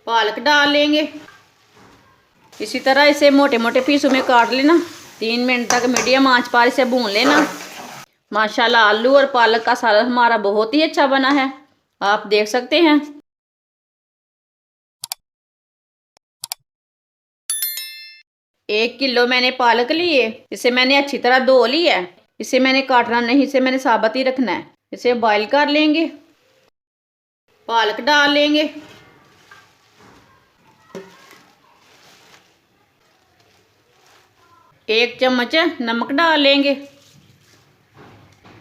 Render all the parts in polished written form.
पालक डाल लेंगे। इसी तरह इसे मोटे मोटे पीसों में काट लेना। 3 मिनट तक मीडियम आंच पर इसे भून लेना। माशाल्लाह आलू और पालक का सालन हमारा बहुत ही अच्छा बना है, आप देख सकते हैं। एक किलो मैंने पालक ली है, इसे मैंने अच्छी तरह धो लिया है। इसे मैंने काटना नहीं, इसे मैंने साबुत ही रखना है। इसे बॉईल कर लेंगे। पालक डाल लेंगे। एक चम्मच नमक डाल लेंगे।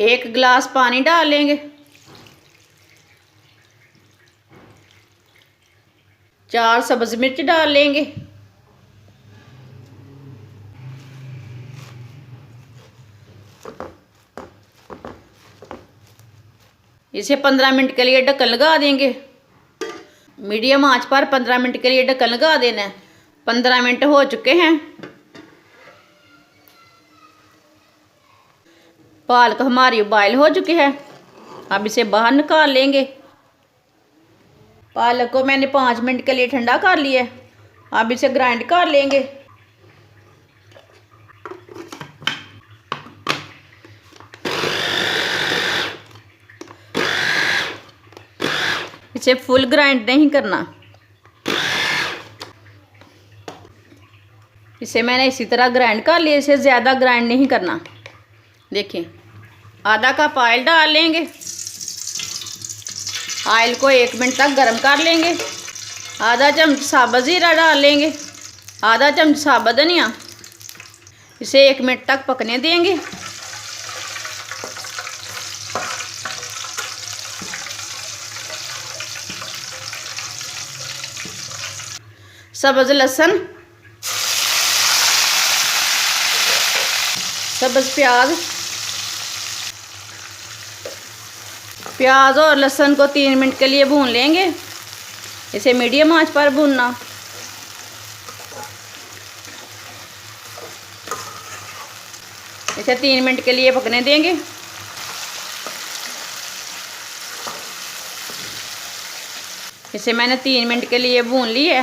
1 गिलास पानी डाल लेंगे। 4 सब्ज मिर्च डाल लेंगे। इसे 15 मिनट के लिए ढक्कन लगा देंगे। मीडियम आंच पर 15 मिनट के लिए ढक्कन लगा देना है। 15 मिनट हो चुके हैं। पालक हमारी बॉयल हो चुकी है, अब इसे बाहर निकाल लेंगे। पालक को मैंने 5 मिनट के लिए ठंडा कर लिया है, अब इसे ग्राइंड कर लेंगे। इसे फुल ग्राइंड नहीं करना, इसे मैंने इसी तरह ग्राइंड कर लिया। इसे ज़्यादा ग्राइंड नहीं करना। देखिए, आधा कप ऑयल डाल लेंगे। ऑयल को 1 मिनट तक गर्म कर लेंगे। आधा चम्मच साबुत ज़ीरा डाल लेंगे। आधा चम्मच साबुत धनिया। इसे 1 मिनट तक पकने देंगे। सब्ज लहसुन, सब्ज प्याज और लहसुन को 3 मिनट के लिए भून लेंगे। इसे मीडियम आंच पर भूनना। इसे 3 मिनट के लिए पकने देंगे। इसे मैंने 3 मिनट के लिए भून ली है।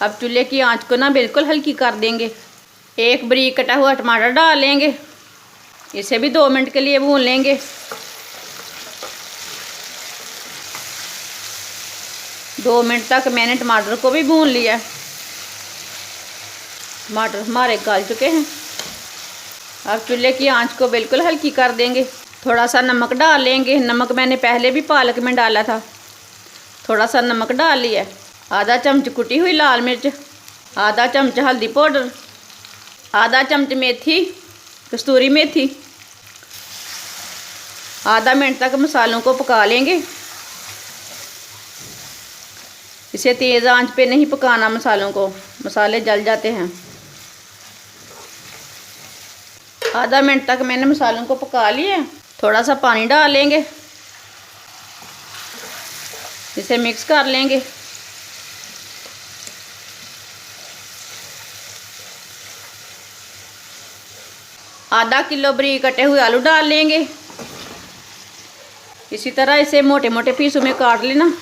अब चूल्हे की आंच को ना बिल्कुल हल्की कर देंगे। 1 बारीक कटा हुआ टमाटर डाल लेंगे। इसे भी 2 मिनट के लिए भून लेंगे। 2 मिनट तक मैंने टमाटर को भी भून लिया। टमाटर हमारे गल चुके हैं। अब चूल्हे की आंच को बिल्कुल हल्की कर देंगे। थोड़ा सा नमक डाल लेंगे। नमक मैंने पहले भी पालक में डाला था। थोड़ा सा नमक डाल लिया। आधा चम्मच कुटी हुई लाल मिर्च। आधा चम्मच हल्दी पाउडर। आधा चम्मच मेथी, कस्तूरी मेथी। आधा मिनट तक मसालों को पका लेंगे। इसे तेज़ आंच पे नहीं पकाना मसालों को, मसाले जल जाते हैं। आधा मिनट तक मैंने मसालों को पका लिया। थोड़ा सा पानी डाल लेंगे। इसे मिक्स कर लेंगे। आधा किलो बारीक कटे हुए आलू डाल लेंगे। इसी तरह इसे मोटे मोटे पीसों में काट लेना।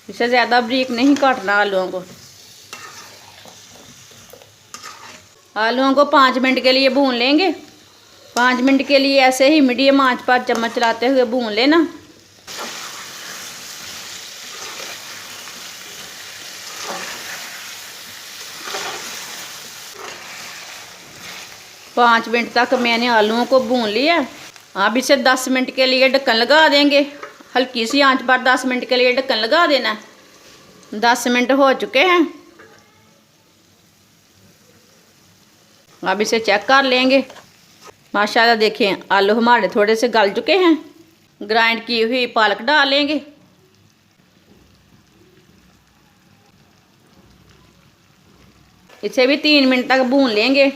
इसे ज़्यादा बारीक नहीं काटना आलूओं को। आलूओं को 5 मिनट के लिए भून लेंगे। 5 मिनट के लिए ऐसे ही मीडियम आंच पर चम्मच चलाते हुए भून लेना। पाँच मिनट तक मैंने आलूओं को भून लिया। अब इसे 10 मिनट के लिए ढक्कन लगा देंगे। हल्की सी आंच पर 10 मिनट के लिए ढक्कन लगा देना है। 10 मिनट हो चुके हैं। अब इसे चेक कर लेंगे। माशाल्लाह देखें, आलू हमारे थोड़े से गल चुके हैं। ग्राइंड की हुई पालक डाल लेंगे। इसे भी 3 मिनट तक भून लेंगे।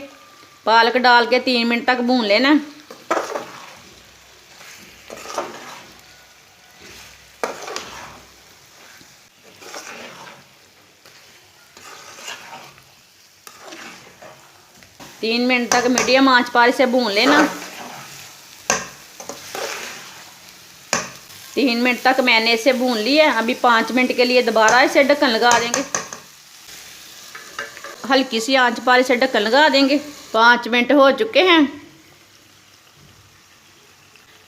पालक डाल के 3 मिनट तक भून लेना। तीन मिनट तक मीडियम आंच पर इसे भून लेना। 3 मिनट तक मैंने इसे भून लिया है। अभी 5 मिनट के लिए दोबारा इसे ढक्कन लगा देंगे। हल्की सी आंच पर इसे ढक्कन लगा देंगे। 5 मिनट हो चुके हैं।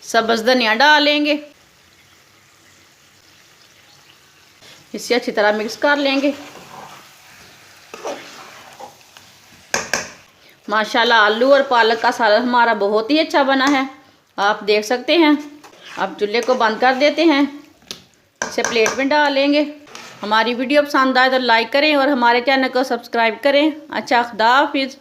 सब्ज़ धनिया डालेंगे, इसे अच्छी तरह मिक्स कर लेंगे। माशाल्लाह आलू और पालक का सालन हमारा बहुत ही अच्छा बना है, आप देख सकते हैं। अब चूल्हे को बंद कर देते हैं, इसे प्लेट में डालेंगे। हमारी वीडियो पसंद आए तो लाइक करें और हमारे चैनल को सब्सक्राइब करें। अच्छा, खुदा हाफिज़।